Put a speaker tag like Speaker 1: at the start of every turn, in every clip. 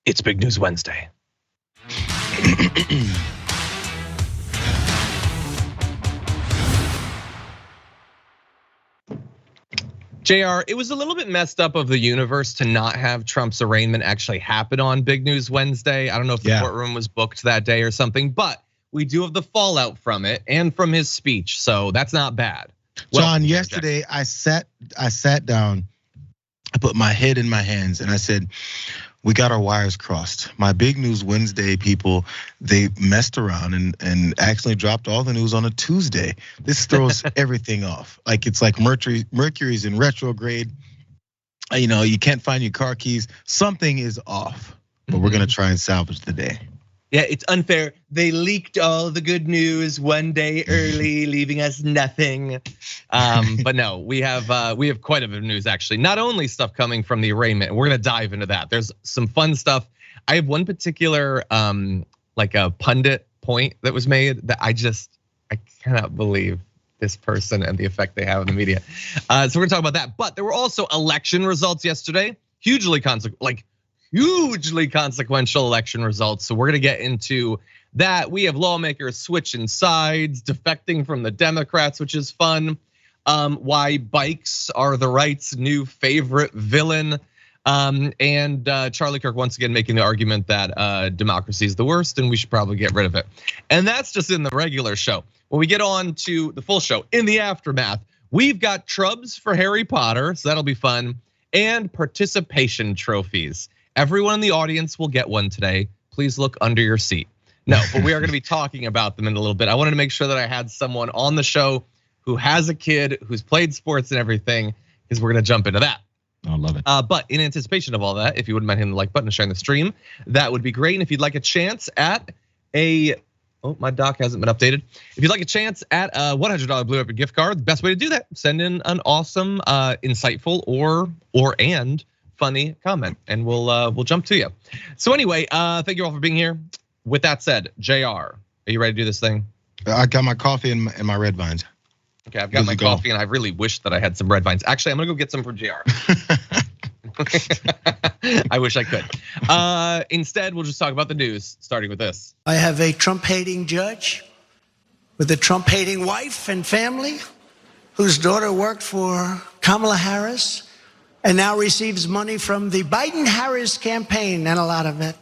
Speaker 1: It's Big News Wednesday. Jayar, it was a little bit messed up of the universe to not have Trump's arraignment actually happen on Big News Wednesday. I don't know if the courtroom was booked that day or something, but we do have the fallout from it and from his speech, so that's not bad.
Speaker 2: John, yesterday I sat down, I put my head in my hands and I said, we got our wires crossed. My Big News Wednesday people, they messed around and actually dropped all the news on a Tuesday. This throws everything off. Like it's like Mercury's in retrograde. You can't find your car keys. Something is off, but we're gonna try and salvage the day.
Speaker 1: Yeah, it's unfair. They leaked all the good news one day early, leaving us nothing. But no, we have quite a bit of news actually. Not only stuff coming from the arraignment, we're gonna dive into that. There's some fun stuff. I have one particular like a pundit point that was made that I cannot believe this person and the effect they have in the media. So we're gonna talk about that. But there were also election results yesterday, hugely consequential election results. So we're gonna get into that. We have lawmakers switching sides, defecting from the Democrats, which is fun. Why bikes are the right's new favorite villain. And Charlie Kirk once again making the argument that democracy is the worst and we should probably get rid of it. And that's just in the regular show. When we get on to the full show, in the aftermath, we've got Trubs for Harry Potter, so that'll be fun, and participation trophies. Everyone in the audience will get one today. Please look under your seat. No, but we are gonna be talking about them in a little bit. I wanted to make sure that I had someone on the show who has a kid, who's played sports and everything, because we're gonna jump into that.
Speaker 2: I love it.
Speaker 1: But in anticipation of all that, if you wouldn't mind hitting the like button and sharing the stream, that would be great. And if you'd like a chance at my doc hasn't been updated. If you'd like a chance at a $100 Blue Apron gift card, the best way to do that, send in an awesome, insightful or funny comment, and we'll jump to you. So anyway, thank you all for being here. With that said, Jayar, are you ready to do this thing?
Speaker 2: I got my coffee and my red vines.
Speaker 1: Okay, I've got my coffee and I really wish that I had some red vines. Actually, I'm gonna go get some for Jayar. I wish I could. Instead, we'll just talk about the news, starting with this.
Speaker 3: I have a Trump-hating judge with a Trump-hating wife and family whose daughter worked for Kamala Harris and now receives money from the Biden-Harris campaign, and a lot of it.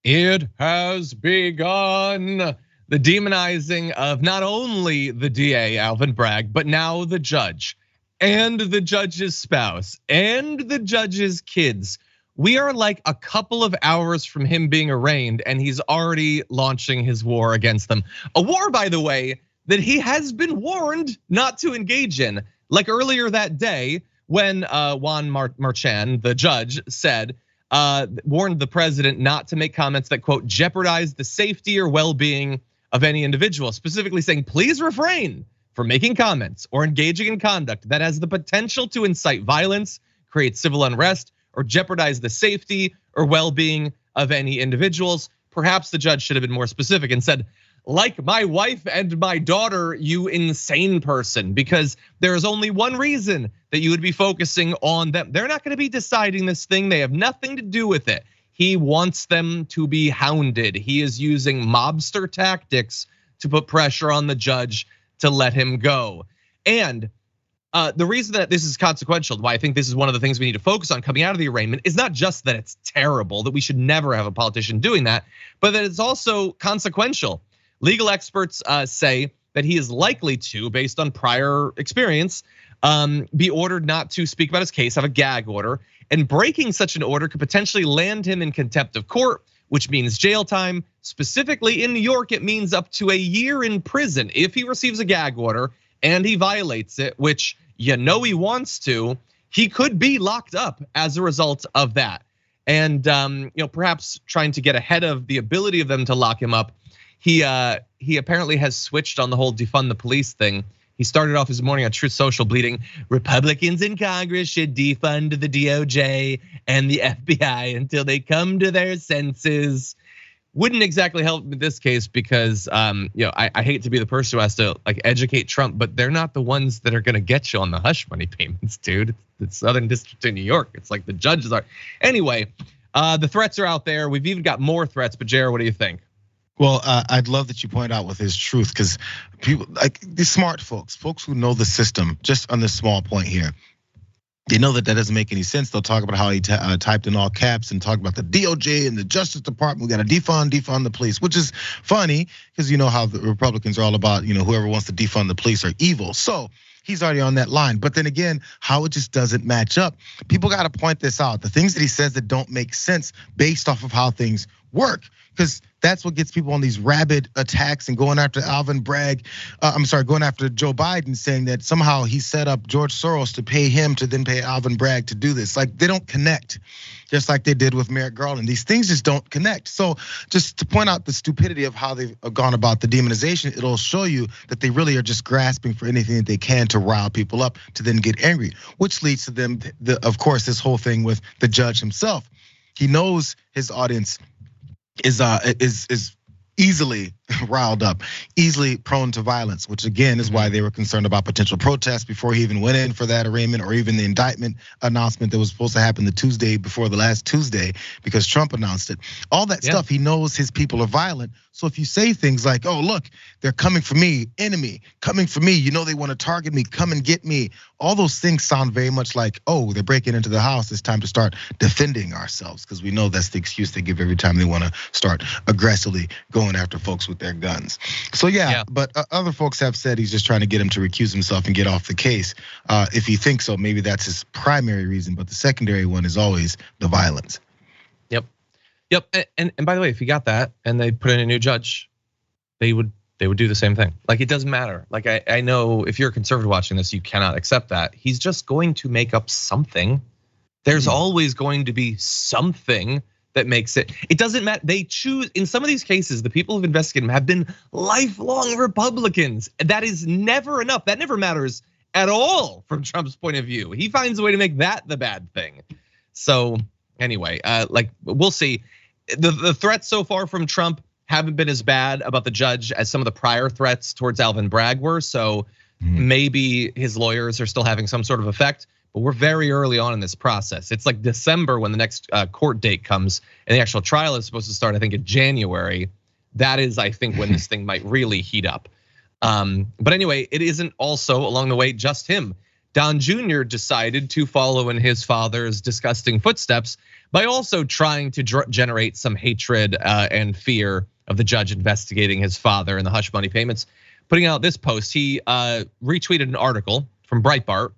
Speaker 1: It has begun. The demonizing of not only the DA, Alvin Bragg, but now the judge and the judge's spouse and the judge's kids. We are like a couple of hours from him being arraigned and he's already launching his war against them. A war, by the way, that he has been warned not to engage in. Like earlier that day when Juan Marchand, the judge, said, warned the president not to make comments that, quote, jeopardize the safety or well-being of any individual, specifically saying, please refrain from making comments or engaging in conduct that has the potential to incite violence, create civil unrest, or jeopardize the safety or well-being of any individuals. Perhaps the judge should have been more specific and said, like my wife and my daughter, you insane person, because there is only one reason that you would be focusing on them. They're not gonna be deciding this thing. They have nothing to do with it. He wants them to be hounded. He is using mobster tactics to put pressure on the judge to let him go. And the reason that this is consequential, why I think this is one of the things we need to focus on coming out of the arraignment, is not just that it's terrible, that we should never have a politician doing that, but that it's also consequential. Legal experts say that he is likely to, based on prior experience, be ordered not to speak about his case, have a gag order, and breaking such an order could potentially land him in contempt of court, which means jail time. Specifically in New York, it means up to a year in prison if he receives a gag order and he violates it, which he wants to. He could be locked up as a result of that. And perhaps trying to get ahead of the ability of them to lock him up, he apparently has switched on the whole defund the police thing. He started off his morning on Truth Social bleating, Republicans in Congress should defund the DOJ and the FBI until they come to their senses. wouldn't exactly help in this case because I hate to be the person who has to like educate Trump, but they're not the ones that are going to get you on the hush money payments, dude. It's Southern District of New York. It's like the judges are. Anyway, the threats are out there. We've even got more threats. But Jayar, what do you think?
Speaker 2: Well, I'd love that you point out with his truth, because people like these smart folks who know the system, just on this small point here, they know that doesn't make any sense. They'll talk about how he typed in all caps and talk about the DOJ and the Justice Department. We got to defund the police, which is funny because you know how the Republicans are all about, whoever wants to defund the police are evil. So he's already on that line. But then again, how it just doesn't match up. People got to point this out. The things that he says that don't make sense based off of how things work, because that's what gets people on these rabid attacks and going after going after Joe Biden, saying that somehow he set up George Soros to pay him to then pay Alvin Bragg to do this. Like, they don't connect, just like they did with Merrick Garland. These things just don't connect. So just to point out the stupidity of how they've gone about the demonization, it'll show you that they really are just grasping for anything that they can to rile people up to then get angry, which leads to them, of course, this whole thing with the judge himself. He knows his audience is easily riled up, easily prone to violence, which again is why they were concerned about potential protests before he even went in for that arraignment, or even the indictment announcement that was supposed to happen the Tuesday before the last Tuesday because Trump announced it. All that stuff, he knows his people are violent. So if you say things like, oh, look, they're coming for me, enemy, coming for me, they want to target me, come and get me. All those things sound very much like, oh, they're breaking into the house. It's time to start defending ourselves, because we know that's the excuse they give every time they want to start aggressively going after folks with their guns. So yeah, but other folks have said he's just trying to get him to recuse himself and get off the case. If he thinks so, maybe that's his primary reason, but the secondary one is always the violence.
Speaker 1: Yep. And by the way, if you got that and they put in a new judge, they would do the same thing. Like, it doesn't matter. Like, I know if you're a conservative watching this, you cannot accept that. He's just going to make up something. There's always going to be something that makes it. It doesn't matter. They choose, in some of these cases, the people who've investigated him have been lifelong Republicans. That is never enough. That never matters at all from Trump's point of view. He finds a way to make that the bad thing. So anyway, like, we'll see. The threats so far from Trump haven't been as bad about the judge as some of the prior threats towards Alvin Bragg were. So maybe his lawyers are still having some sort of effect, but we're very early on in this process. It's like December when the next court date comes, and the actual trial is supposed to start, I think, in January. That is, I think, when this thing might really heat up. But anyway, it isn't also along the way just him. Don Jr. decided to follow in his father's disgusting footsteps by also trying to generate some hatred and fear of the judge investigating his father and the hush money payments. Putting out this post, he retweeted an article from Breitbart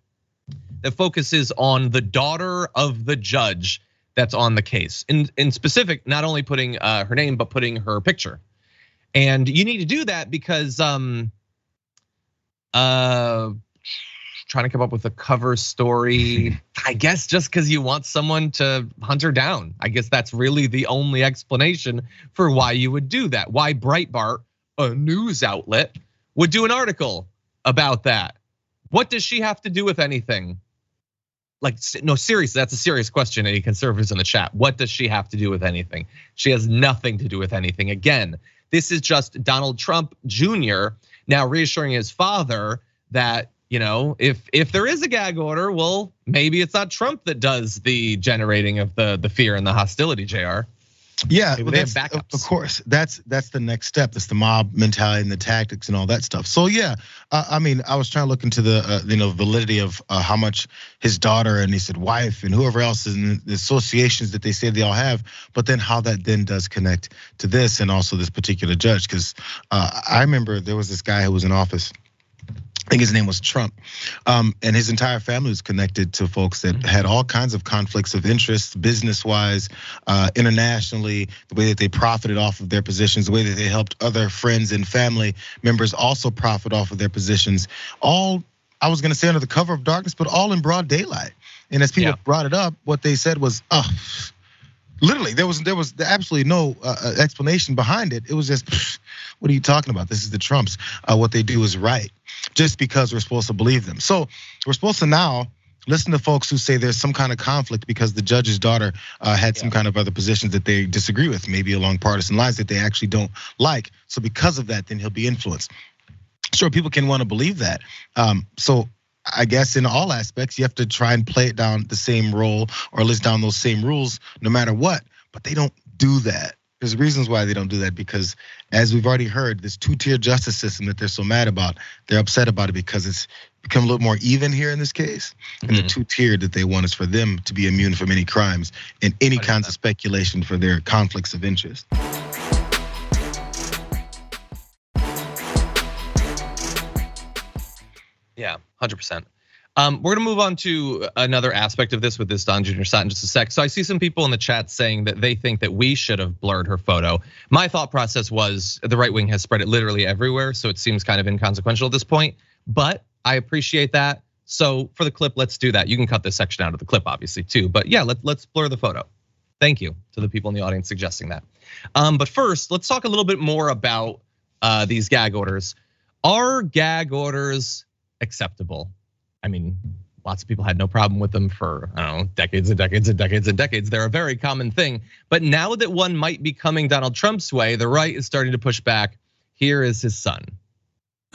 Speaker 1: that focuses on the daughter of the judge that's on the case. In specific, not only putting her name, but putting her picture. And you need to do that because trying to come up with a cover story, I guess just because you want someone to hunt her down. I guess that's really the only explanation for why you would do that. Why Breitbart, a news outlet, would do an article about that. What does she have to do with anything? Like, no, seriously, that's a serious question, any conservatives in the chat. What does she have to do with anything? She has nothing to do with anything. Again, this is just Donald Trump Jr. now reassuring his father that, if there is a gag order, well, maybe it's not Trump that does the generating of the fear and the hostility, Jayar.
Speaker 2: Yeah, of course, that's the next step. That's the mob mentality and the tactics and all that stuff. So yeah, I mean, I was trying to look into the validity of how much his daughter and he said wife and whoever else is in the associations that they say they all have, but then how that then does connect to this and also this particular judge. Because I remember there was this guy who was in office. I think his name was Trump, and his entire family was connected to folks that had all kinds of conflicts of interest, business-wise, internationally, the way that they profited off of their positions, the way that they helped other friends and family members also profit off of their positions. All, I was gonna say under the cover of darkness, but all in broad daylight. And as people brought it up, what they said was, literally, there was absolutely no explanation behind it. It was just, what are you talking about? This is the Trumps. What they do is right, just because we're supposed to believe them. So we're supposed to now listen to folks who say there's some kind of conflict because the judge's daughter had some kind of other positions that they disagree with, maybe along partisan lines that they actually don't like. So because of that, then he'll be influenced. Sure, people can want to believe that. So I guess in all aspects, you have to try and play it down the same role or list down those same rules no matter what. But they don't do that. There's reasons why they don't do that, because as we've already heard, this two-tier justice system that they're so mad about, they're upset about it because it's become a little more even here in this case. And the two-tier that they want is for them to be immune from any crimes and any kinds of speculation for their conflicts of interest.
Speaker 1: Yeah, 100%. We're gonna move on to another aspect of this with this Don Jr. shot in just a sec. So I see some people in the chat saying that they think that we should have blurred her photo. My thought process was the right wing has spread it literally everywhere, so it seems kind of inconsequential at this point, but I appreciate that. So for the clip, let's do that. You can cut this section out of the clip obviously too, but yeah, let's blur the photo. Thank you to the people in the audience suggesting that. But first, let's talk a little bit more about these gag orders. Are gag orders acceptable? I mean, lots of people had no problem with them for, I don't know, decades and decades and decades and decades. They're a very common thing. But now that one might be coming Donald Trump's way, the right is starting to push back. Here is his son.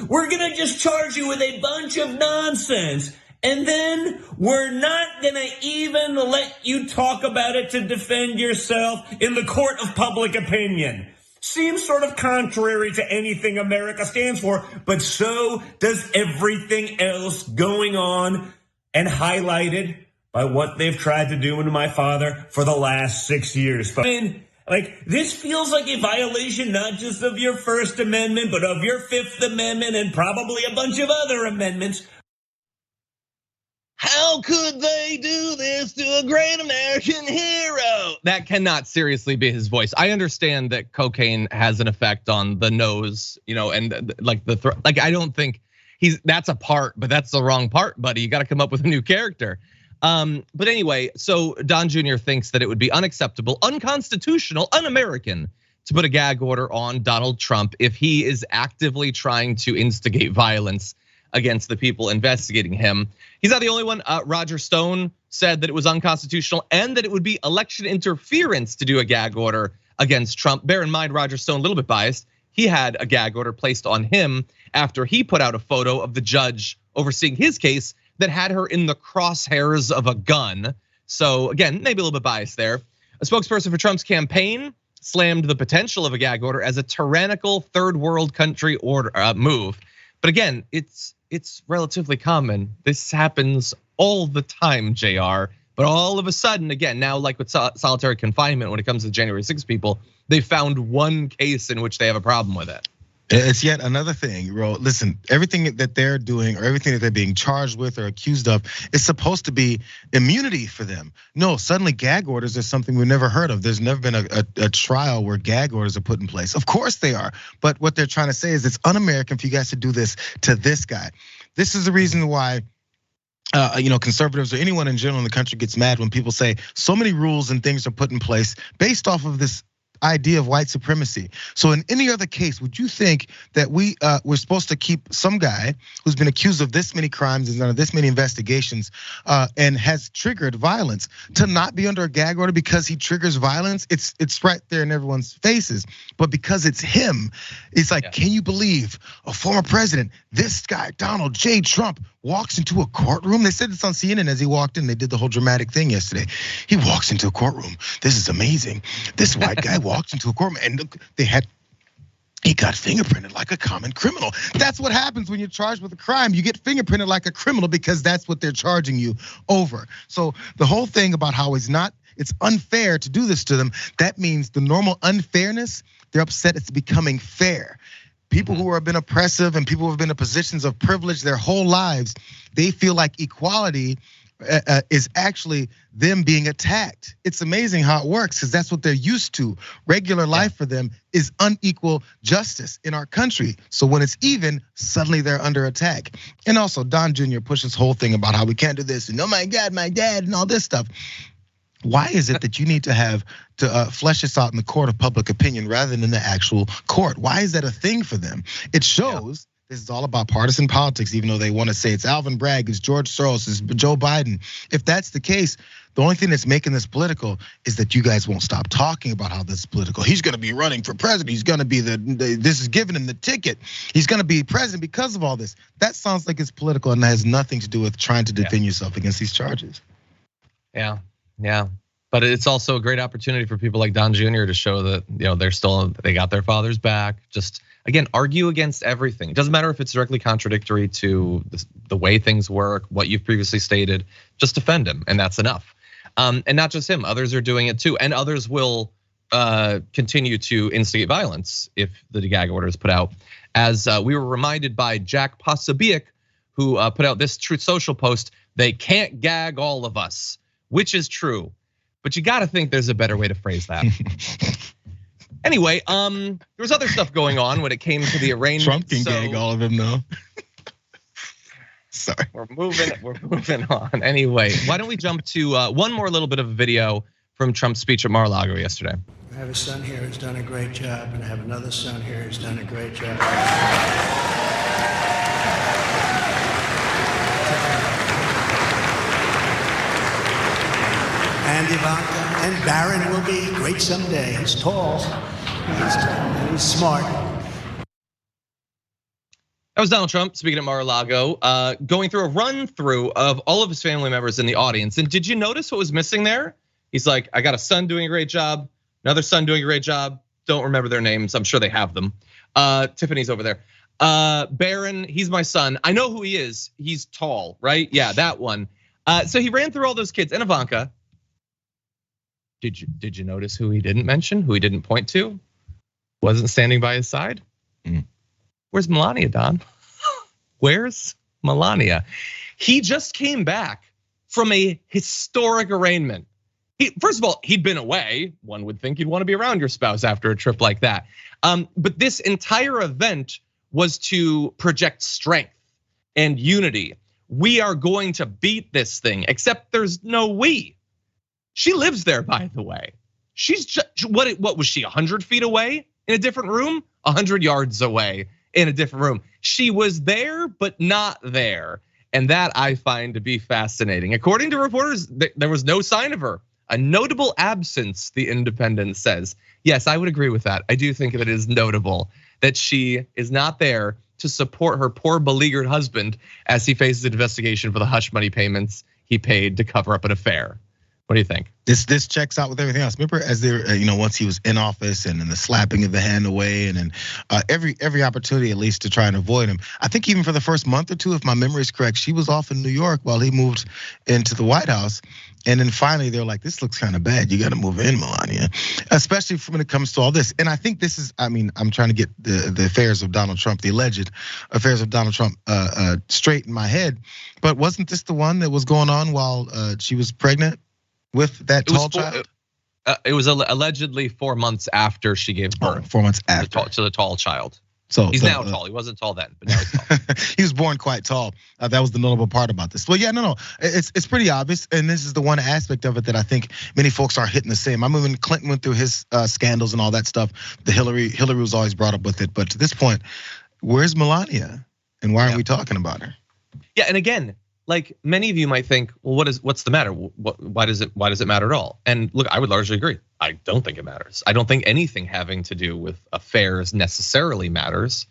Speaker 4: We're gonna just charge you with a bunch of nonsense, and then we're not gonna even let you talk about it to defend yourself in the court of public opinion. Seems sort of contrary to anything America stands for, but so does everything else going on and highlighted by what they've tried to do to my father for the last 6 years. I mean, like, this feels like a violation not just of your First Amendment, but of your Fifth Amendment and probably a bunch of other amendments.
Speaker 1: How could they do this to a great American hero? That cannot seriously be his voice. I understand that cocaine has an effect on the nose, and like like I don't think that's a part, but that's the wrong part, buddy. You got to come up with a new character. But anyway, so Don Jr. thinks that it would be unacceptable, unconstitutional, un-American to put a gag order on Donald Trump if he is actively trying to instigate violence against the people investigating him. He's not the only one. Roger Stone said that it was unconstitutional and that it would be election interference to do a gag order against Trump. Bear in mind, Roger Stone, a little bit biased. He had a gag order placed on him after he put out a photo of the judge overseeing his case that had her in the crosshairs of a gun. So again, maybe a little bit biased there. A spokesperson for Trump's campaign slammed the potential of a gag order as a tyrannical third world country order move. But again, it's relatively common. This happens all the time, Jayar. But all of a sudden, again, now like with solitary confinement, when it comes to January 6 people, they found one case in which they have a problem with it.
Speaker 2: It's yet another thing, bro. Listen, everything that they're doing or everything that they're being charged with or accused of is supposed to be immunity for them. No, suddenly gag orders are something we've never heard of. There's never been a trial where gag orders are put in place. Of course they are. But what they're trying to say is it's un-American for you guys to do this to this guy. This is the reason why conservatives or anyone in general in the country gets mad when people say so many rules and things are put in place based off of this idea of white supremacy. So in any other case, would you think that we're supposed to keep some guy who's been accused of this many crimes and done this many investigations and has triggered violence to not be under a gag order because he triggers violence? It's right there in everyone's faces. But because it's him, it's like, can you believe a former president, this guy, Donald J. Trump, walks into a courtroom? They said this on CNN as he walked in. They did the whole dramatic thing yesterday. He walks into a courtroom. This is amazing. This white guy walked into a courtroom and look, he got fingerprinted like a common criminal. That's what happens when you're charged with a crime. You get fingerprinted like a criminal because that's what they're charging you over. So the whole thing about how it's unfair to do this to them, that means the normal unfairness, they're upset it's becoming fair. People who have been oppressive and people who have been in positions of privilege their whole lives, they feel like equality is actually them being attacked. It's amazing how it works because that's what they're used to. Regular life for them is unequal justice in our country. So when it's even, suddenly they're under attack. And also Don Jr. pushes this whole thing about how we can't do this and oh my God, my dad and all this stuff. Why is it that you need to have to flesh this out in the court of public opinion rather than in the actual court? Why is that a thing for them? It shows This is all about partisan politics, even though they want to say it's Alvin Bragg, it's George Soros, it's Joe Biden. If that's the case, the only thing that's making this political is that you guys won't stop talking about how this is political. He's going to be running for president. He's going to be this is giving him the ticket. He's going to be president because of all this. That sounds like it's political and has nothing to do with trying to defend yourself against these charges.
Speaker 1: Yeah. But it's also a great opportunity for people like Don Jr. to show that they got their father's back. Just again, argue against everything. It doesn't matter if it's directly contradictory to the way things work, what you've previously stated. Just defend him, and that's enough. And not just him; others are doing it too, and others will continue to instigate violence if the gag order is put out. As we were reminded by Jack Posobiec, who put out this Truth Social post, they can't gag all of us, which is true. But you gotta think there's a better way to phrase that. Anyway, there was other stuff going on when it came to the arraignment.
Speaker 2: Trump can gag all of them though. Sorry.
Speaker 1: We're moving on. Anyway, why don't we jump to one more little bit of a video from Trump's speech at Mar-a-Lago yesterday.
Speaker 3: I have a son here who's done a great job, and I have another son here who's done a great job. And Ivanka and Barron will be great someday. He's tall, and he's smart.
Speaker 1: That was Donald Trump speaking at Mar-a-Lago, going through a run through of all of his family members in the audience. And did you notice what was missing there? He's like, I got a son doing a great job, another son doing a great job. Don't remember their names. I'm sure they have them. Tiffany's over there. Barron, he's my son. I know who he is. He's tall, right? Yeah, that one. So he ran through all those kids and Ivanka. Did you notice who he didn't mention? Who he didn't point to? Wasn't standing by his side? Where's Melania, Don? Where's Melania? He just came back from a historic arraignment. First of all, he'd been away. One would think you'd want to be around your spouse after a trip like that. But this entire event was to project strength and unity. We are going to beat this thing, except there's no we. She lives there, by the way. She's just, what was she, 100 feet away in a different room? 100 yards away in a different room. She was there, but not there. And that I find to be fascinating. According to reporters, there was no sign of her. A notable absence, the Independent says. Yes, I would agree with that. I do think that it is notable that she is not there to support her poor beleaguered husband as he faces an investigation for the hush money payments he paid to cover up an affair. What do you think?
Speaker 2: This checks out with everything else. Remember, as they, once he was in office, and then the slapping of the hand away, and then every opportunity at least to try and avoid him. I think even for the first month or two, if my memory is correct, she was off in New York while he moved into the White House. And then finally, they're like, "This looks kind of bad. You got to move in, Melania." Especially when it comes to all this. And I think this is, I'm trying to get the affairs of Donald Trump, the alleged affairs of Donald Trump, straight in my head. But wasn't this the one that was going on while she was pregnant with that tall child?
Speaker 1: It was allegedly 4 months after she gave birth.
Speaker 2: 4 months after
Speaker 1: to the tall child.
Speaker 2: So
Speaker 1: he's now tall. He wasn't tall then, but now he's tall.
Speaker 2: He was born quite tall. That was the notable part about this. Well, yeah, no, it's pretty obvious, and this is the one aspect of it that I think many folks are hitting the same. I mean, when Clinton went through his scandals and all that stuff, the Hillary was always brought up with it. But to this point, where's Melania, and why aren't we talking about her?
Speaker 1: Yeah, and again, like many of you might think, well, what's the matter? Why does it matter at all? And look, I would largely agree. I don't think it matters. I don't think anything having to do with affairs necessarily matters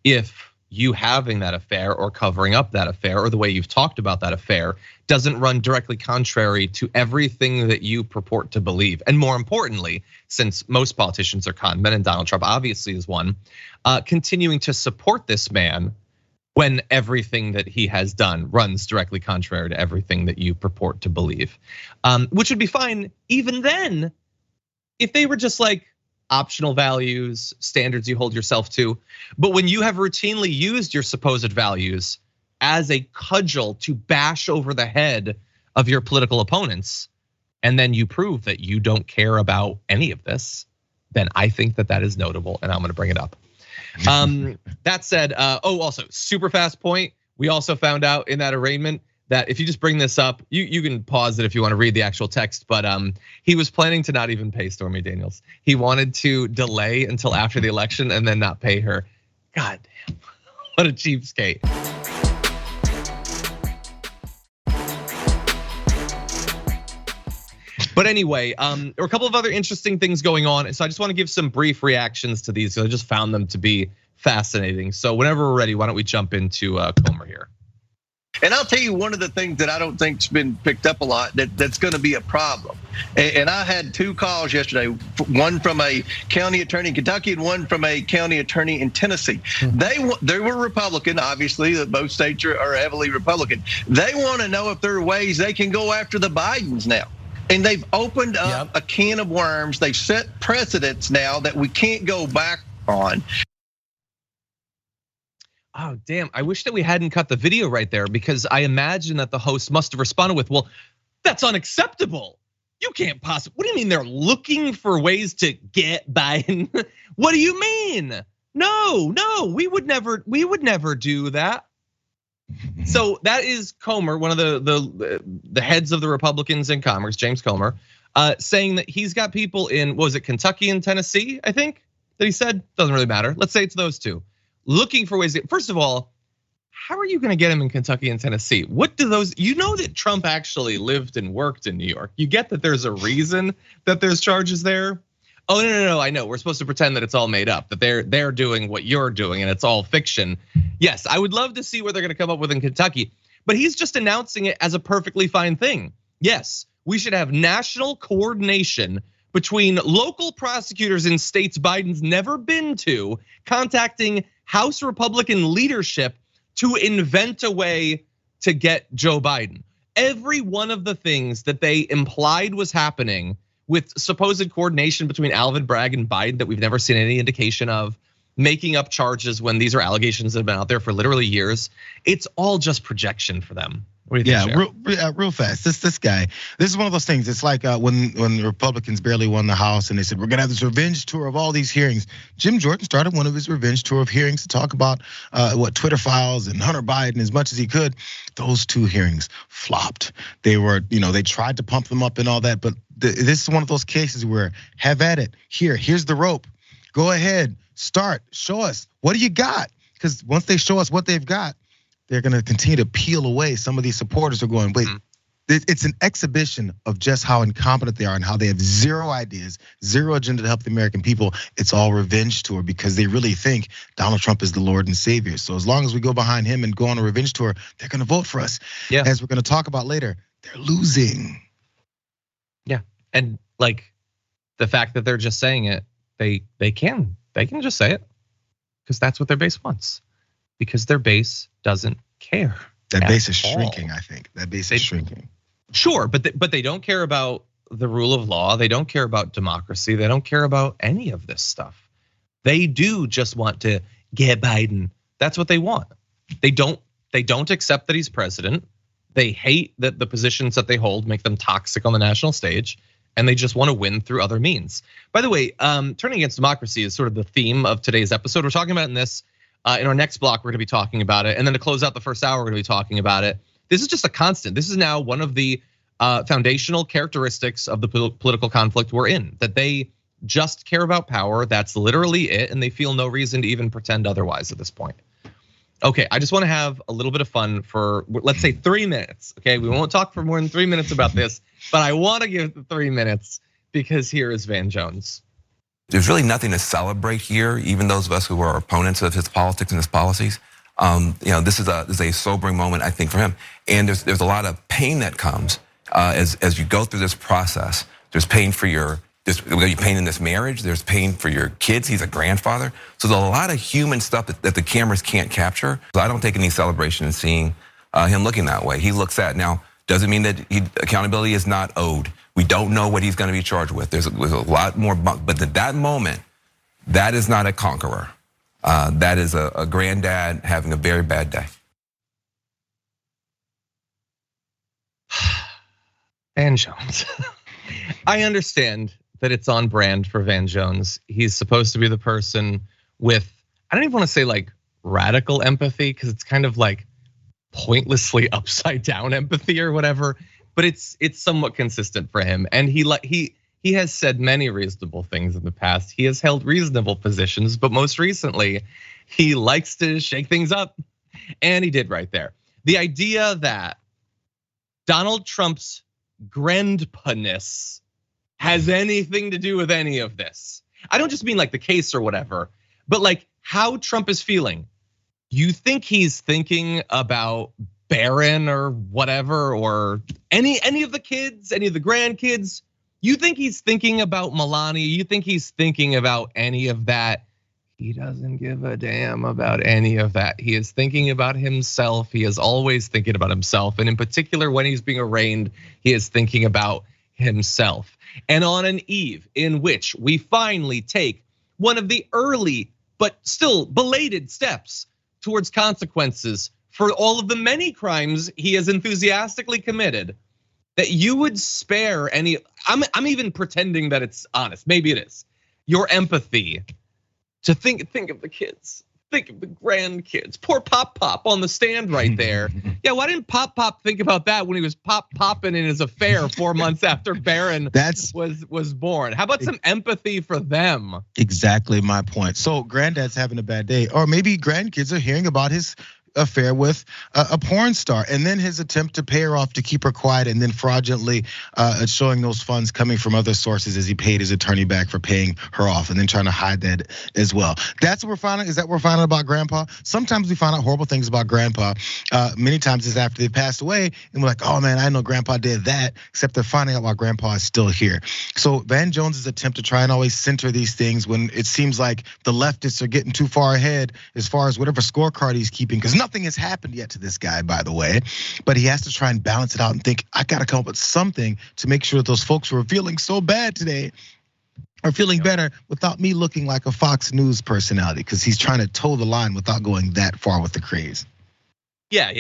Speaker 1: if you having that affair or covering up that affair or the way you've talked about that affair doesn't run directly contrary to everything that you purport to believe. And more importantly, since most politicians are con men and Donald Trump obviously is one, continuing to support this man when everything that he has done runs directly contrary to everything that you purport to believe. Which would be fine even then if they were just like optional values, standards you hold yourself to. But when you have routinely used your supposed values as a cudgel to bash over the head of your political opponents, and then you prove that you don't care about any of this, then I think that is notable, and I'm gonna bring it up. That said, also super fast point. We also found out in that arraignment that if you just bring this up, you can pause it if you want to read the actual text, but he was planning to not even pay Stormy Daniels. He wanted to delay until after the election and then not pay her. God damn, What a cheapskate. But anyway, there are a couple of other interesting things going on. So I just want to give some brief reactions to these. So I just found them to be fascinating. So whenever we're ready, why don't we jump into Comer here?
Speaker 5: And I'll tell you one of the things that I don't think's been picked up a lot that's going to be a problem. And I had 2 calls yesterday, one from a county attorney in Kentucky and one from a county attorney in Tennessee. They were Republican, obviously. Both states are heavily Republican. They want to know if there are ways they can go after the Bidens now. And they've opened up a can of worms. They've set precedents now that we can't go back on.
Speaker 1: Oh, damn. I wish that we hadn't cut the video right there, because I imagine that the host must have responded with, well, that's unacceptable. You can't possibly, what do you mean they're looking for ways to get Biden? What do you mean? No, we would never do that. So that is Comer, one of the heads of the Republicans in Commerce, James Comer, saying that he's got people in, what was it, Kentucky and Tennessee, I think, that he said, doesn't really matter. Let's say it's those 2. Looking for ways to, first of all, how are you gonna get him in Kentucky and Tennessee? What do those, you know that Trump actually lived and worked in New York. You get that there's a reason that there's charges there. Oh, no, I know. We're supposed to pretend that it's all made up, that they're doing what you're doing and it's all fiction. Yes, I would love to see what they're gonna come up with in Kentucky, but he's just announcing it as a perfectly fine thing. Yes, we should have national coordination between local prosecutors in states Biden's never been to, contacting House Republican leadership to invent a way to get Joe Biden. Every one of the things that they implied was happening with supposed coordination between Alvin Bragg and Biden that we've never seen any indication of, making up charges when these are allegations that have been out there for literally years. It's all just projection for them. What do you think,
Speaker 2: real fast. This guy, this is one of those things. It's like when the Republicans barely won the House and they said, we're gonna have this revenge tour of all these hearings. Jim Jordan started one of his revenge tour of hearings to talk about what Twitter files and Hunter Biden as much as he could. Those 2 hearings flopped. They were, they tried to pump them up and all that, but this is one of those cases where have at it. Here's the rope. Go ahead, start, show us, what do you got? Because once they show us what they've got, they're gonna continue to peel away. Some of these supporters are going, wait, it's an exhibition of just how incompetent they are and how they have 0 ideas, 0 agenda to help the American people. It's all revenge tour because they really think Donald Trump is the Lord and Savior. So as long as we go behind him and go on a revenge tour, they're gonna vote for us. Yeah. As we're gonna talk about later, they're losing.
Speaker 1: Yeah, and like the fact that they're just saying it, they can just say it because that's what their base wants. Because their base doesn't care.
Speaker 2: That base is shrinking, I think. That base is shrinking.
Speaker 1: Sure, but they don't care about the rule of law. They don't care about democracy. They don't care about any of this stuff. They do just want to get Biden. That's what they want. They don't accept that he's president. They hate that the positions that they hold make them toxic on the national stage. And they just want to win through other means. By the way, turning against democracy is sort of the theme of today's episode. We're talking about in this. In our next block, we're gonna be talking about it. And then to close out the first hour, we're gonna be talking about it. This is just a constant. This is now one of the foundational characteristics of the political conflict we're in, that they just care about power. That's literally it. And they feel no reason to even pretend otherwise at this point. Okay, I just wanna have a little bit of fun for, let's say 3 minutes, okay? We won't talk for more than 3 minutes about this, but I wanna give the 3 minutes because here is Van Jones.
Speaker 6: There's really nothing to celebrate here, even those of us who are opponents of his politics and his policies. This is a sobering moment, I think, for him. And there's a lot of pain that comes as you go through this process. There's pain for there's pain in this marriage. There's pain for your kids. He's a grandfather. So there's a lot of human stuff that the cameras can't capture. So I don't take any celebration in seeing him looking that way. He looks at now. Doesn't mean that accountability is not owed. We don't know what he's going to be charged with. There's a lot more, but at that moment, that is not a conqueror. That is a granddad having a very bad day.
Speaker 1: Van Jones. I understand that it's on brand for Van Jones. He's supposed to be the person with, I don't even want to say like radical empathy, because it's kind of like pointlessly upside down empathy or whatever, but it's somewhat consistent for him. And he has said many reasonable things in the past. He has held reasonable positions, but most recently He likes to shake things up, and he did right there. The idea that Donald Trump's grandpa-ness has anything to do with any of this. I don't just mean like the case or whatever, but like how Trump is feeling. You think he's thinking about Barron or whatever, or any of the kids, any of the grandkids? You think he's thinking about Melania? You think he's thinking about any of that? He doesn't give a damn about any of that. He is thinking about himself. He is always thinking about himself. And in particular, when he's being arraigned, he is thinking about himself. And on an eve in which we finally take one of the early, but still belated steps towards consequences for all of the many crimes he has enthusiastically committed, that you would spare any, I'm even pretending that it's honest, maybe it is, your empathy to think of the kids, think of the grandkids. Poor Pop on the stand right there. Yeah, why didn't Pop think about that when he was popping in his affair 4 months after Barron was born? How about some empathy for them?
Speaker 2: Exactly my point. So granddad's having a bad day, or maybe grandkids are hearing about his affair with a porn star, and then his attempt to pay her off to keep her quiet, and then fraudulently showing those funds coming from other sources as he paid his attorney back for paying her off, and then trying to hide that as well. That's what we're finding. Is that what we're finding about grandpa? Sometimes we find out horrible things about grandpa. Many times it's after they passed away, and we're like, oh man, I know grandpa did that, except they're finding out why grandpa is still here. So Van Jones's attempt to try and always center these things when it seems like the leftists are getting too far ahead as far as whatever scorecard he's keeping, because nothing has happened yet to this guy, by the way, but he has to try and balance it out and think, I gotta come up with something to make sure that those folks who are feeling so bad today are feeling better without me looking like a Fox News personality, because he's trying to toe the line without going that far with the craze.
Speaker 1: Yeah.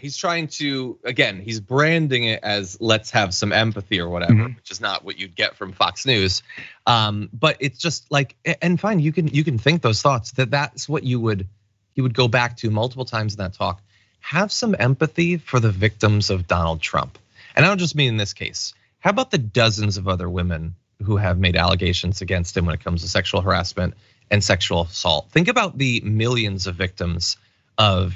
Speaker 1: He's trying to, again, he's branding it as let's have some empathy or whatever, which is not what you'd get from Fox News. But it's just like, and fine, you can think those thoughts, that's what he would go back to multiple times in that talk. Have some empathy for the victims of Donald Trump. And I don't just mean in this case. How about the dozens of other women who have made allegations against him when it comes to sexual harassment and sexual assault? Think about the millions of victims of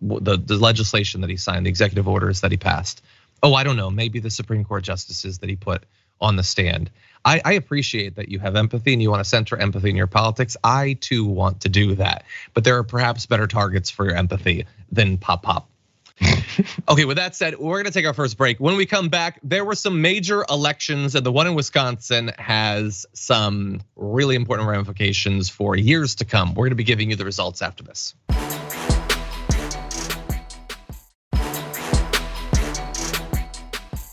Speaker 1: the legislation that he signed, the executive orders that he passed. Oh, I don't know, maybe the Supreme Court justices that he put on the stand. I appreciate that you have empathy and you want to center empathy in your politics. I too want to do that, but there are perhaps better targets for your empathy than Pop. Okay, with that said, we're gonna take our first break. When we come back, there were some major elections, and the one in Wisconsin has some really important ramifications for years to come. We're gonna be giving you the results after this.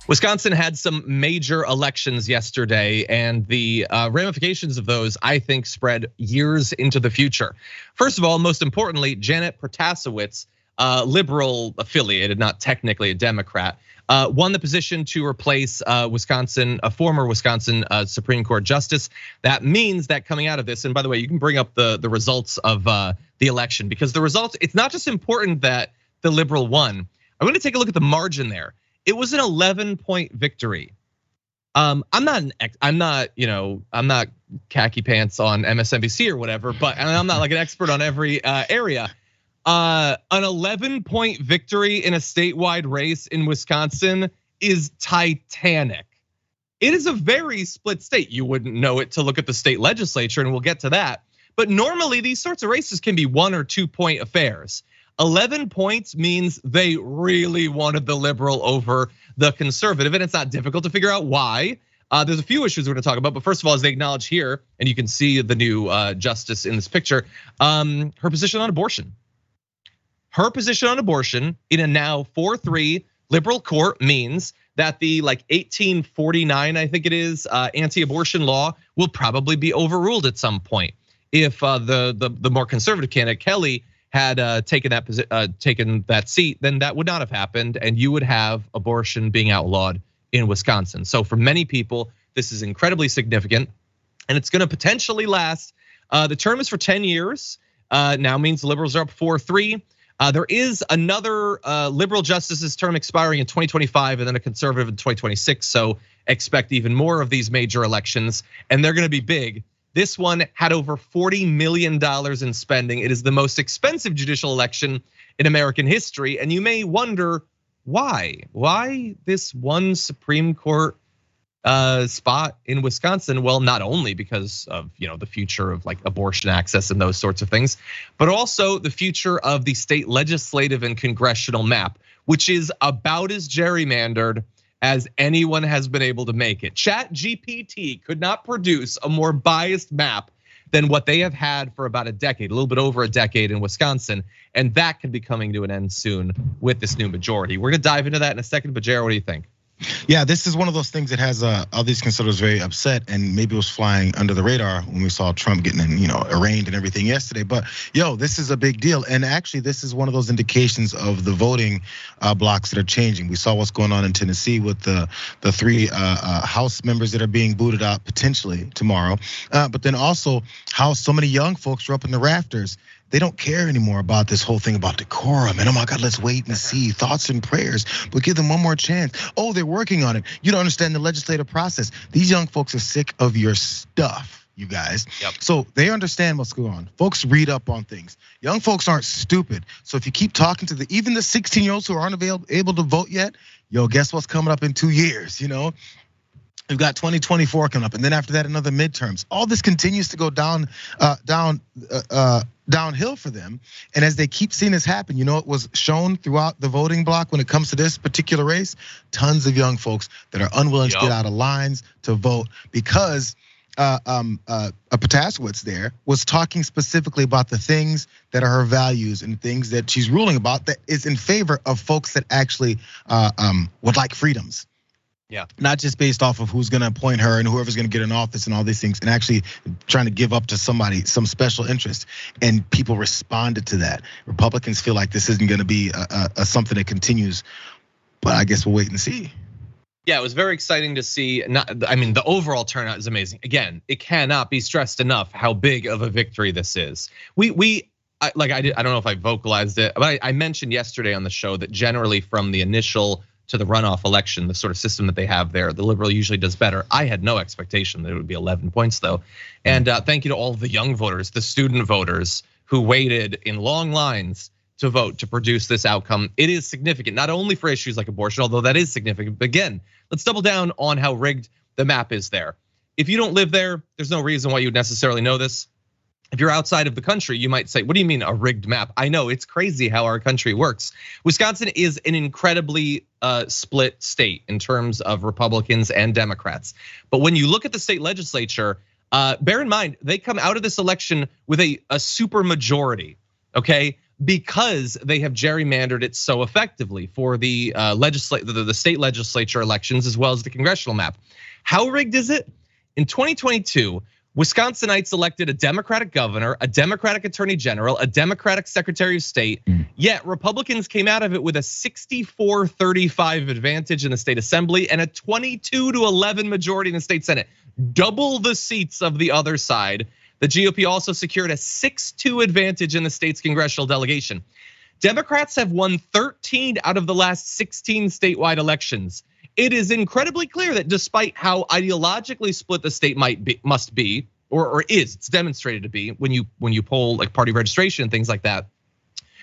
Speaker 1: Wisconsin had some major elections yesterday, and the ramifications of those, I think, spread years into the future. First of all, most importantly, Janet Protasewicz, liberal affiliated, not technically a Democrat, won the position to replace a former Wisconsin Supreme Court justice. That means that coming out of this, and by the way, you can bring up the results of the election, because the results, it's not just important that the liberal won. I'm gonna take a look at the margin there. It was an 11-point victory. I'm not khaki pants on MSNBC or whatever, but and I'm not like an expert on every area. An 11-point victory in a statewide race in Wisconsin is titanic. It is a very split state. You wouldn't know it to look at the state legislature, and we'll get to that. But normally these sorts of races can be 1 or 2 point affairs. 11 points means they really wanted the liberal over the conservative, and it's not difficult to figure out why. There's a few issues we're gonna talk about, but first of all, as they acknowledge here, and you can see the new justice in this picture, her position on abortion. Her position on abortion in a now 4-3 liberal court means that the 1849, I think it is, anti-abortion law will probably be overruled at some point. If the more conservative candidate, Kelly, had taken that seat, then that would not have happened, and you would have abortion being outlawed in Wisconsin. So for many people, this is incredibly significant, and it's gonna potentially last. The term is for 10 years, now means the liberals are up 4-3. There is another liberal justice's term expiring in 2025, and then a conservative in 2026, so expect even more of these major elections, and they're gonna be big, This one had over $40 million in spending. It is the most expensive judicial election in American history. And you may wonder why? Why this one Supreme Court spot in Wisconsin? Well, not only because of the future of like abortion access and those sorts of things, but also the future of the state legislative and congressional map, which is about as gerrymandered as anyone has been able to make it. ChatGPT could not produce a more biased map than what they have had for about a decade, a little bit over a decade in Wisconsin. And that could be coming to an end soon with this new majority. We're gonna dive into that in a second, but Jayar, what do you think?
Speaker 2: Yeah, this is one of those things that has all these conservatives very upset, and maybe it was flying under the radar when we saw Trump getting arraigned and everything yesterday. But this is a big deal, and actually, this is one of those indications of the voting blocks that are changing. We saw what's going on in Tennessee with the 3 House members that are being booted out potentially tomorrow, but then also how so many young folks are up in the rafters. They don't care anymore about this whole thing about decorum and oh my God, let's wait and see, thoughts and prayers, but give them one more chance. Oh, they're working on it. You don't understand the legislative process. These young folks are sick of your stuff, you guys.
Speaker 1: Yep.
Speaker 2: So they understand what's going on. Folks read up on things. Young folks aren't stupid. So if you keep talking to even the 16-year-olds who aren't able to vote yet, guess what's coming up in 2 years, We've got 2024 coming up, and then after that, another midterms. All this continues to go downhill for them. And as they keep seeing this happen, it was shown throughout the voting block when it comes to this particular race, tons of young folks that are unwilling to get out of lines to vote because Potashewitz there was talking specifically about the things that are her values and things that she's ruling about that is in favor of folks that actually would like freedoms.
Speaker 1: Yeah.
Speaker 2: Not just based off of who's gonna appoint her and whoever's gonna get in office and all these things, and actually trying to give up to somebody some special interest. And people responded to that. Republicans feel like this isn't gonna be something that continues, but I guess we'll wait and see.
Speaker 1: Yeah, it was very exciting to see. The overall turnout is amazing. Again, it cannot be stressed enough how big of a victory this is. I don't know if I vocalized it, but I mentioned yesterday on the show that generally from the initial to the runoff election, the sort of system that they have there, the liberal usually does better. I had no expectation that it would be 11 points though. And thank you to all of the young voters, the student voters who waited in long lines to vote to produce this outcome. It is significant, not only for issues like abortion, although that is significant, but again, let's double down on how rigged the map is there. If you don't live there, there's no reason why you would necessarily know this. If you're outside of the country, you might say, what do you mean a rigged map? I know, it's crazy how our country works. Wisconsin is an incredibly split state in terms of Republicans and Democrats. But when you look at the state legislature, bear in mind, they come out of this election with a super majority, okay? Because they have gerrymandered it so effectively for the state legislature elections as well as the congressional map. How rigged is it? In 2022, Wisconsinites elected a Democratic governor, a Democratic attorney general, a Democratic secretary of state, yet Republicans came out of it with a 64-35 advantage in the state assembly and a 22-11 majority in the state senate, double the seats of the other side. The GOP also secured a 6-2 advantage in the state's congressional delegation. Democrats have won 13 out of the last 16 statewide elections. It is incredibly clear that despite how ideologically split the state must be, or it's demonstrated to be when you poll like party registration and things like that.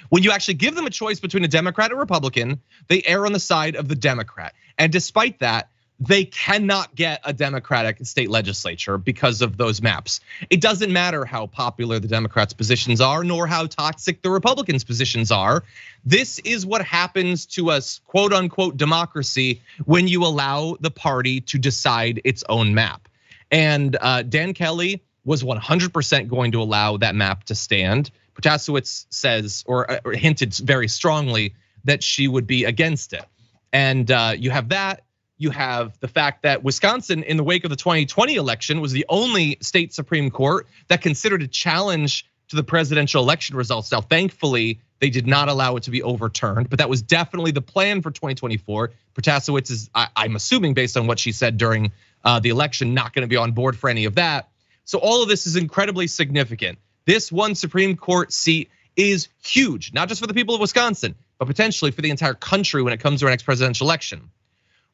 Speaker 1: When you actually give them a choice between a Democrat and Republican, they err on the side of the Democrat. And despite that, they cannot get a Democratic state legislature because of those maps. It doesn't matter how popular the Democrats' positions are, nor how toxic the Republicans' positions are. This is what happens to us, quote unquote, democracy when you allow the party to decide its own map. And Dan Kelly was 100% going to allow that map to stand. Potashewitz says, or hinted very strongly that she would be against it. And you have that. You have the fact that Wisconsin, in the wake of the 2020 election, was the only state Supreme Court that considered a challenge to the presidential election results. Now, thankfully, they did not allow it to be overturned, but that was definitely the plan for 2024. Potashewitz is, I'm assuming based on what she said during the election, not gonna be on board for any of that. So all of this is incredibly significant. This one Supreme Court seat is huge, not just for the people of Wisconsin, but potentially for the entire country when it comes to our next presidential election.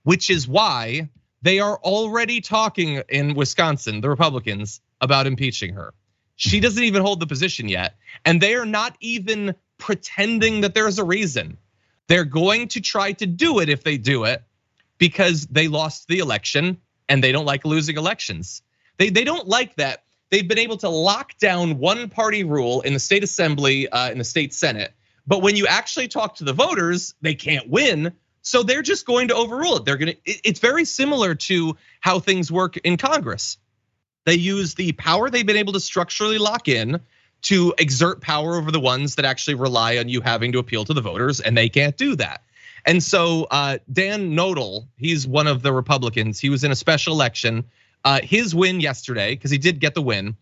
Speaker 1: Which is why They are already talking in Wisconsin, the Republicans, about impeaching her. She doesn't even hold the position yet. And they are not even pretending that there's a reason. They're going to try to do it if they do it because they lost the election and they don't like losing elections. They don't like that. They've been able to lock down one party rule in the state assembly, in the state senate. But when you actually talk to the voters, they can't win. So they're just going to overrule it. It's very similar to how things work in Congress. They use the power they've been able to structurally lock in to exert power over the ones that actually rely on you having to appeal to the voters, and they can't do that. And so Dan Nodal, he's one of the Republicans. He was in a special election. His win yesterday, because he did get the win,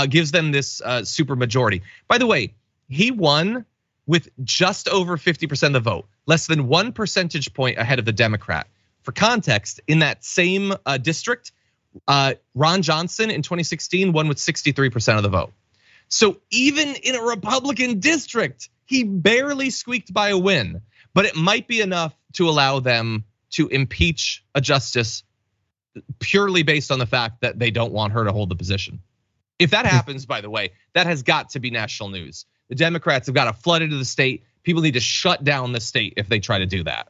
Speaker 1: gives them this super majority. By the way, he won with just over 50% of the vote, less than 1 percentage point ahead of the Democrat. For context, in that same district, Ron Johnson in 2016 won with 63% of the vote. So even in a Republican district, he barely squeaked by a win, but it might be enough to allow them to impeach a justice purely based on the fact that they don't want her to hold the position. If that happens, by the way, that has got to be national news. The Democrats have got to flood into the state. People need to shut down the state if they try to do that.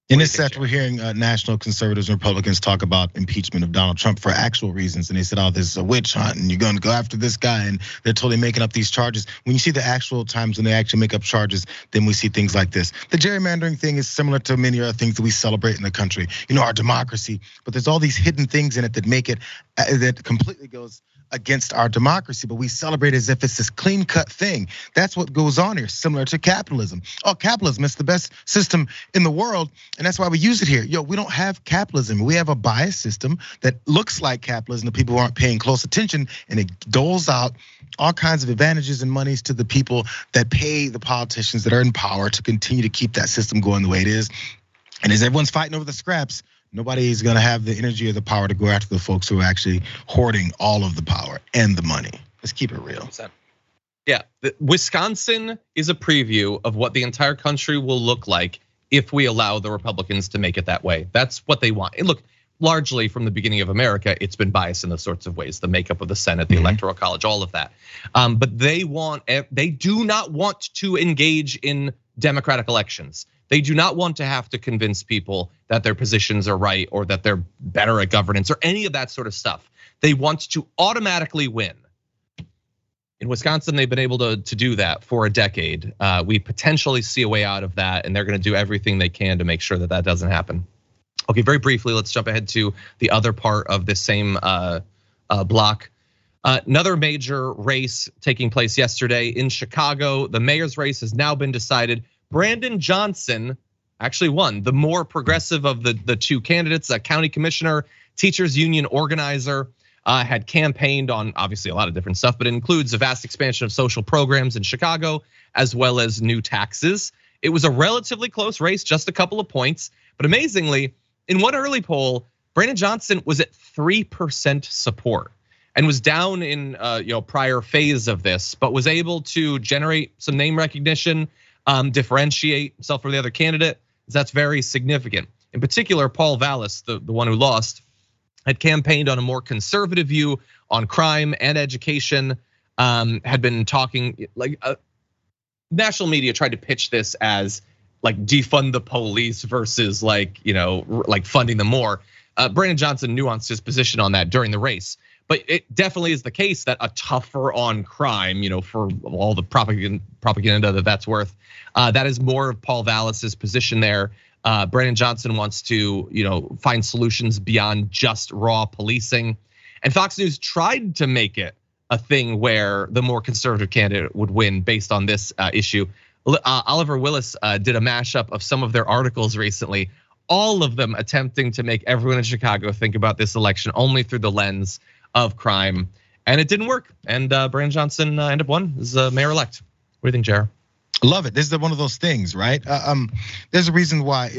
Speaker 2: In this sector, we're hearing national conservatives and Republicans talk about impeachment of Donald Trump for actual reasons. And they said, this is a witch hunt and you're going to go after this guy. And they're totally making up these charges. When you see the actual times when they actually make up charges, then we see things like this. The gerrymandering thing is similar to many other things that we celebrate in the country. Our democracy, but there's all these hidden things in it that make it, that completely goes against our democracy, but we celebrate as if it's this clean cut thing. That's what goes on here, similar to capitalism. Capitalism is the best system in the world, and that's why we use it here. We don't have capitalism. We have a biased system that looks like capitalism to people who aren't paying close attention, and it doles out all kinds of advantages and monies to the people that pay the politicians that are in power to continue to keep that system going the way it is. And as everyone's fighting over the scraps, nobody's gonna have the energy or the power to go after the folks who are actually hoarding all of the power and the money. Let's keep it real.
Speaker 1: Yeah, Wisconsin is a preview of what the entire country will look like if we allow the Republicans to make it that way. That's what they want. And look, largely from the beginning of America, it's been biased in those sorts of ways, the makeup of the Senate, the Electoral College, all of that. But they do not want to engage in democratic elections. They do not want to have to convince people that their positions are right or that they're better at governance or any of that sort of stuff. They want to automatically win. In Wisconsin, they've been able to do that for a decade. We potentially see a way out of that, and they're gonna do everything they can to make sure that that doesn't happen. Okay, very briefly, let's jump ahead to the other part of this same block. Another major race taking place yesterday in Chicago. The mayor's race has now been decided. Brandon Johnson actually won, the more progressive of the two candidates, a county commissioner, teachers union organizer, had campaigned on obviously a lot of different stuff, but it includes a vast expansion of social programs in Chicago, as well as new taxes. It was a relatively close race, just a couple of points, but amazingly, in one early poll, Brandon Johnson was at 3% support and was down in prior phase of this, but was able to generate some name recognition, differentiate himself from the other candidate. That's very significant. In particular, Paul Vallis, the one who lost, had campaigned on a more conservative view on crime and education, had been talking like national media tried to pitch this as like defund the police versus like funding them more. Brandon Johnson nuanced his position on that during the race. But it definitely is the case that a tougher on crime, for all the propaganda that's worth, that is more of Paul Vallis's position there. Brandon Johnson wants to, find solutions beyond just raw policing. And Fox News tried to make it a thing where the more conservative candidate would win based on this issue. Oliver Willis did a mashup of some of their articles recently, all of them attempting to make everyone in Chicago think about this election only through the lens of crime, and it didn't work. And Brandon Johnson ended up won as mayor-elect. What do you think, Jayar?
Speaker 2: Love it. This is one of those things, right? There's a reason why.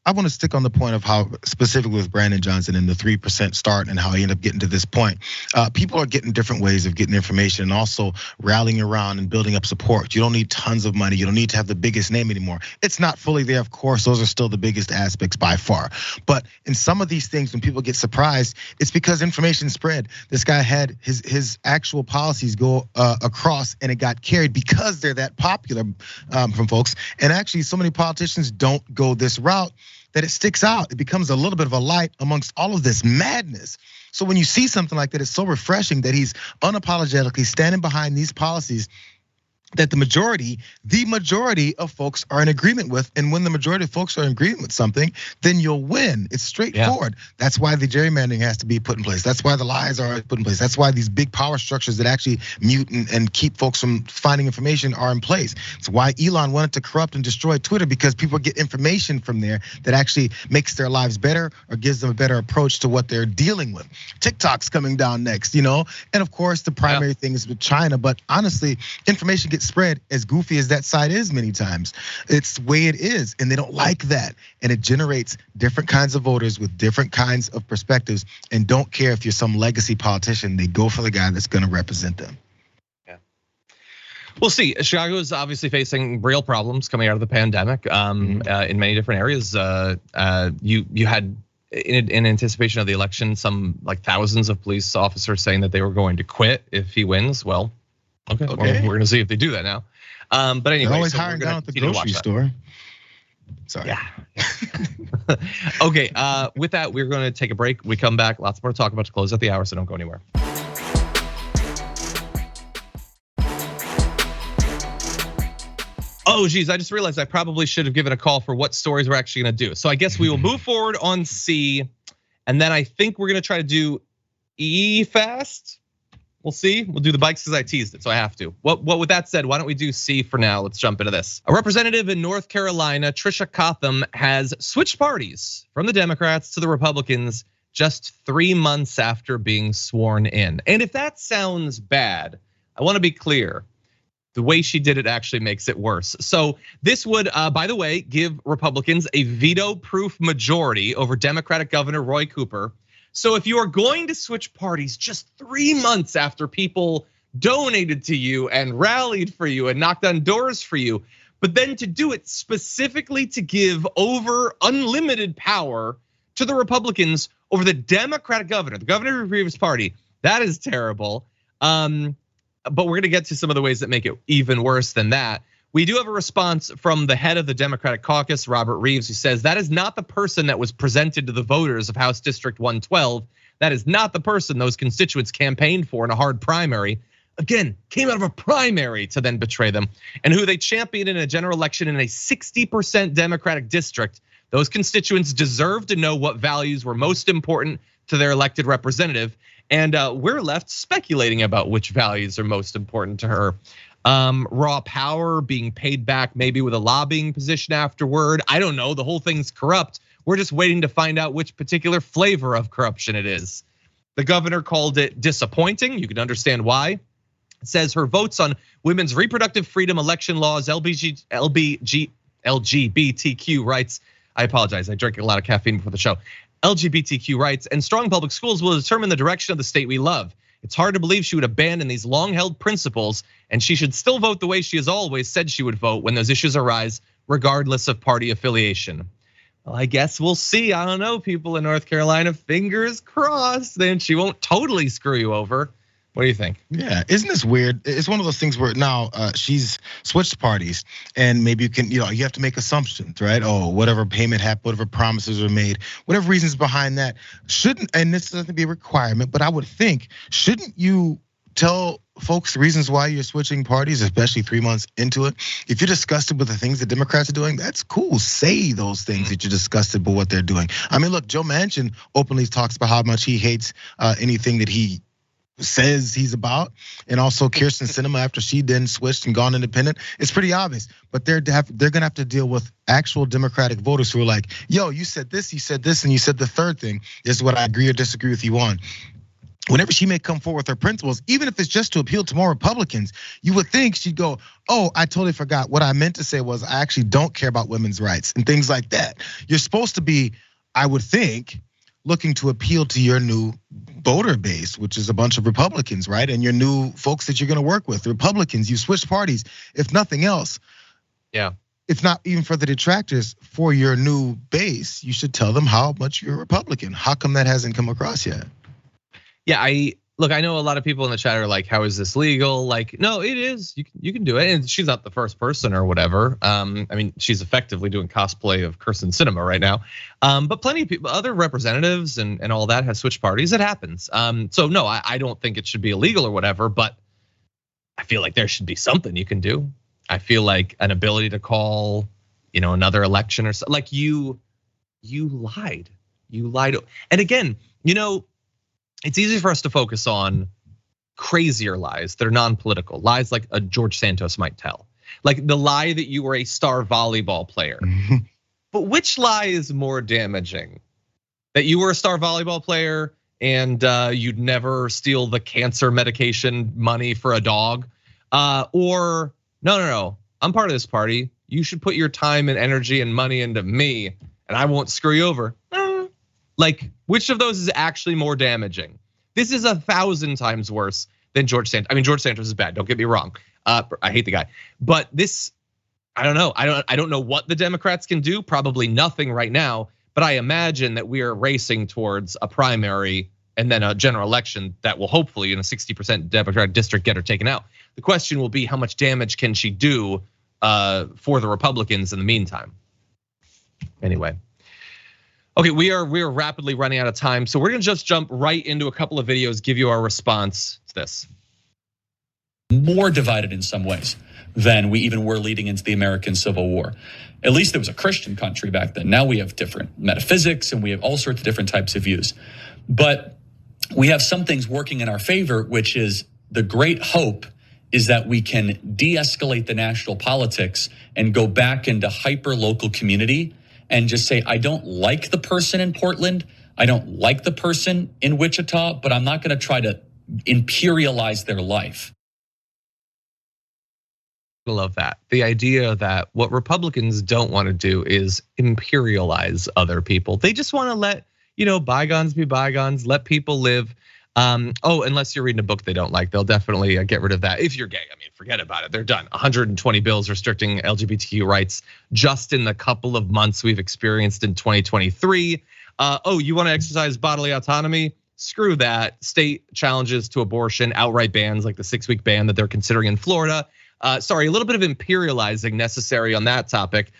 Speaker 2: I want to stick on the point of how specific with Brandon Johnson and the 3% start and how he ended up getting to this point. People are getting different ways of getting information and also rallying around and building up support. You don't need tons of money. You don't need to have the biggest name anymore. It's not fully there, of course. Those are still the biggest aspects by far. But in some of these things, when people get surprised, it's because information spread. This guy had his actual policies go across, and it got carried because they're that popular from folks. And actually, so many politicians don't go this route that it sticks out. It becomes a little bit of a light amongst all of this madness. So when you see something like that, it's so refreshing that he's unapologetically standing behind these policies that the majority of folks are in agreement with. And when the majority of folks are in agreement with something, then you'll win. It's straightforward. Yeah. That's why the gerrymandering has to be put in place. That's why the lies are put in place. That's why these big power structures that actually mute and keep folks from finding information are in place. It's why Elon wanted to corrupt and destroy Twitter, because people get information from there that actually makes their lives better or gives them a better approach to what they're dealing with. TikTok's coming down next, and of course the primary thing is with China. But honestly, information gets spread, as goofy as that side is many times. It's the way it is, and they don't like that. And it generates different kinds of voters with different kinds of perspectives, and don't care if you're some legacy politician. They go for the guy that's gonna represent them.
Speaker 1: Yeah. We'll see. Chicago is obviously facing real problems coming out of the pandemic in many different areas. You had, in anticipation of the election, some like thousands of police officers saying that they were going to quit if he wins. Well, okay. We're gonna see if they do that now. But anyway,
Speaker 2: they're always hiring down at the grocery store. Sorry.
Speaker 1: Yeah. Okay. With that, we're going to take a break. We come back. Lots more to talk about to close out the hour, so don't go anywhere. Oh, geez, I just realized I probably should have given a call for what stories we're actually gonna do. So I guess we will move forward on C, and then I think we're gonna try to do E fast. We'll see. We'll do the bikes because I teased it, so I have to. Well, with that said, why don't we do C for now? Let's jump into this. A representative in North Carolina, Tricia Cotham, has switched parties from the Democrats to the Republicans just 3 months after being sworn in. And if that sounds bad, I want to be clear. The way she did it actually makes it worse. So this would, by the way, give Republicans a veto-proof majority over Democratic Governor Roy Cooper. So if you are going to switch parties just 3 months after people donated to you and rallied for you and knocked on doors for you, but then to do it specifically to give over unlimited power to the Republicans over the Democratic governor, the governor of your previous party, that is terrible. But we're gonna get to some of the ways that make it even worse than that. We do have a response from the head of the Democratic caucus, Robert Reeves, who says that is not the person that was presented to the voters of House District 112. That is not the person those constituents campaigned for in a hard primary. Again, came out of a primary to then betray them, and who they championed in a general election in a 60% Democratic district. Those constituents deserve to know what values were most important to their elected representative. And we're left speculating about which values are most important to her. Raw power, being paid back maybe with a lobbying position afterward. I don't know, the whole thing's corrupt. We're just waiting to find out which particular flavor of corruption it is. The governor called it disappointing. You can understand why. It says her votes on women's reproductive freedom, election laws, LGBTQ rights. I apologize, I drank a lot of caffeine before the show. LGBTQ rights and strong public schools will determine the direction of the state we love. It's hard to believe she would abandon these long-held principles, and she should still vote the way she has always said she would vote when those issues arise, regardless of party affiliation. Well, I guess we'll see. I don't know, people in North Carolina, fingers crossed, then she won't totally screw you over. What do you think?
Speaker 2: Yeah, isn't this weird? It's one of those things where now she's switched parties, and maybe you have to make assumptions, right? Oh, whatever payment happened, whatever promises were made, whatever reasons behind that shouldn't, and this doesn't be a requirement, but I would think, shouldn't you tell folks the reasons why you're switching parties, especially 3 months into it? If you're disgusted with the things the Democrats are doing, that's cool. Say those things that you're disgusted with what they're doing. I mean, look, Joe Manchin openly talks about how much he hates anything that he says he's about, and also Kyrsten Sinema after she then switched and gone independent. It's pretty obvious, but they're gonna have to deal with actual Democratic voters who are like, yo, you said this, and you said the third thing. This is what I agree or disagree with you on. whenever she may come forward with her principles, even if it's just to appeal to more Republicans, you would think she'd go, oh, I totally forgot. What I meant to say was I actually don't care about women's rights and things like that. You're supposed to be, I would think, looking to appeal to your new voter base, which is a bunch of Republicans, right? And your new folks that you're gonna work with, the Republicans. You switch parties, if nothing else.
Speaker 1: Yeah.
Speaker 2: If not even for the detractors, for your new base, you should tell them how much you're a Republican. How come that hasn't come across yet?
Speaker 1: Yeah, I know a lot of people in the chat are like, how is this legal? Like, no, it is. You can do it. And she's not the first person or whatever. I mean, she's effectively doing cosplay of Kirsten Sinema right now. But plenty of people, other representatives and all that have switched parties. It happens. So no, I don't think it should be illegal or whatever, but I feel like there should be something you can do. I feel like an ability to call, another election or something. Like you lied. And again, it's easy for us to focus on crazier lies that are non-political, lies like a George Santos might tell. Like the lie that you were a star volleyball player. But which lie is more damaging? That you were a star volleyball player and you'd never steal the cancer medication money for a dog? Or no, I'm part of this party. You should put your time and energy and money into me and I won't screw you over. Like, which of those is actually more damaging? This is 1,000 times worse than George Santos. I mean, George Santos is bad. Don't get me wrong. I hate the guy, but this, I don't know. I don't know what the Democrats can do. Probably nothing right now. But I imagine that we are racing towards a primary and then a general election that will hopefully, in a 60% Democratic district, get her taken out. The question will be, how much damage can she do for the Republicans in the meantime? Anyway. Okay, we are rapidly running out of time, so we're gonna just jump right into a couple of videos, give you our response to this.
Speaker 7: More divided in some ways than we even were leading into the American Civil War. At least it was a Christian country back then. Now we have different metaphysics and we have all sorts of different types of views. But we have some things working in our favor, which is the great hope is that we can de-escalate the national politics and go back into hyper-local community and just say, I don't like the person in Portland, I don't like the person in Wichita, but I'm not gonna try to imperialize their life.
Speaker 1: I love that. The idea that what Republicans don't want to do is imperialize other people. They just want to let, bygones be bygones, let people live. Unless you're reading a book they don't like, they'll definitely get rid of that. If you're gay, I mean, forget about it. They're done. 120 bills restricting LGBTQ rights just in the couple of months we've experienced in 2023. You want to exercise bodily autonomy? Screw that. State challenges to abortion, outright bans like the 6-week ban that they're considering in Florida. Sorry, a little bit of imperializing necessary on that topic.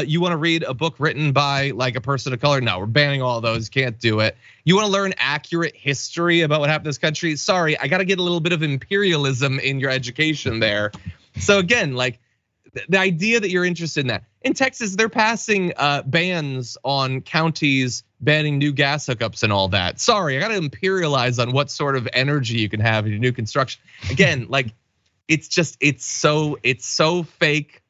Speaker 1: You want to read a book written by like a person of color? No, we're banning all of those. Can't do it. You want to learn accurate history about what happened in this country? Sorry, I got to get a little bit of imperialism in your education there. So again, like the idea that you're interested in that. In Texas, they're passing bans on counties banning new gas hookups and all that. Sorry, I got to imperialize on what sort of energy you can have in your new construction. Again, like. It's so fake.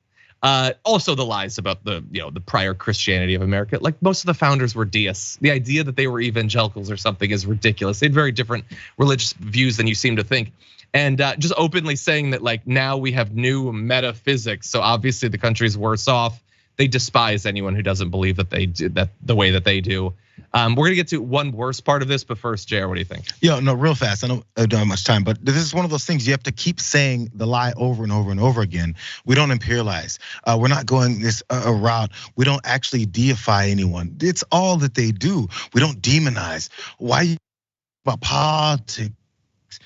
Speaker 1: Also the lies about the prior Christianity of America. Like most of the founders were deists. The idea that they were evangelicals or something is ridiculous. They had very different religious views than you seem to think. And just openly saying that like now we have new metaphysics. So obviously the country's worse off. They despise anyone who doesn't believe that they do that the way that they do. We're gonna get to one worse part of this, but first, Jayar, what do you think?
Speaker 2: Yeah, no, real fast. I don't have much time, but this is one of those things you have to keep saying the lie over and over and over again. We don't imperialize. We're not going this route. We don't actually deify anyone. It's all that they do. We don't demonize. Why about politics?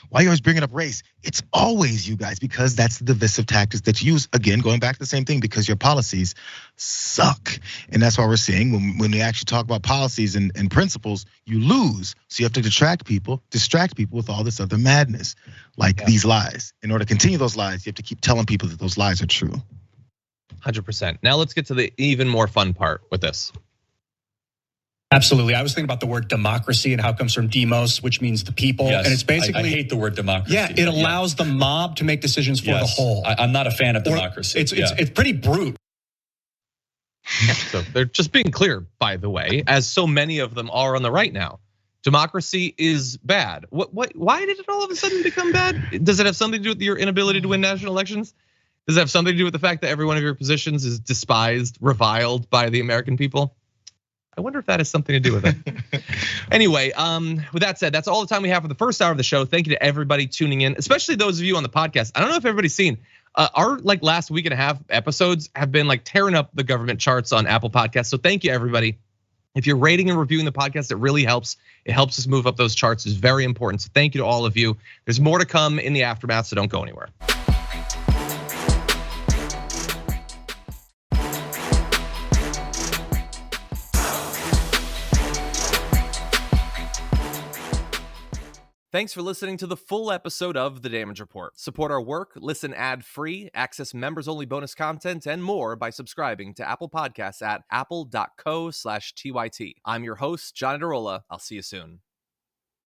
Speaker 2: Why are you always bringing up race? It's always you guys, because that's the divisive tactics that you use. Again, going back to the same thing, because your policies suck. And that's why we're seeing when we actually talk about policies and principles, you lose. So you have to distract people with all this other madness, like these lies. In order to continue those lies, you have to keep telling people that those lies are true.
Speaker 1: 100%. Now let's get to the even more fun part with this.
Speaker 8: Absolutely. I was thinking about the word democracy and how it comes from demos, which means the people.
Speaker 7: Yes,
Speaker 8: and it's basically.
Speaker 7: I hate the word democracy.
Speaker 8: Yeah, it allows the mob to make decisions for the whole.
Speaker 7: I'm not a fan of democracy.
Speaker 8: It's pretty brute.
Speaker 1: So they're just being clear, by the way, as so many of them are on the right now. Democracy is bad. Why did it all of a sudden become bad? Does it have something to do with your inability to win national elections? Does it have something to do with the fact that every one of your positions is despised, reviled by the American people? I wonder if that has something to do with it. Anyway, with that said, that's all the time we have for the first hour of the show. Thank you to everybody tuning in, especially those of you on the podcast. I don't know if everybody's seen our like last week and a half episodes have been like tearing up the government charts on Apple Podcasts. So thank you, everybody. If you're rating and reviewing the podcast, it really helps. It helps us move up those charts. It's very important. So thank you to all of you. There's more to come in the aftermath, so don't go anywhere. Thanks for listening to the full episode of The Damage Report. Support our work, listen ad-free, access members-only bonus content, and more by subscribing to Apple Podcasts at apple.co/TYT. I'm your host, John Iadarola. I'll see you soon.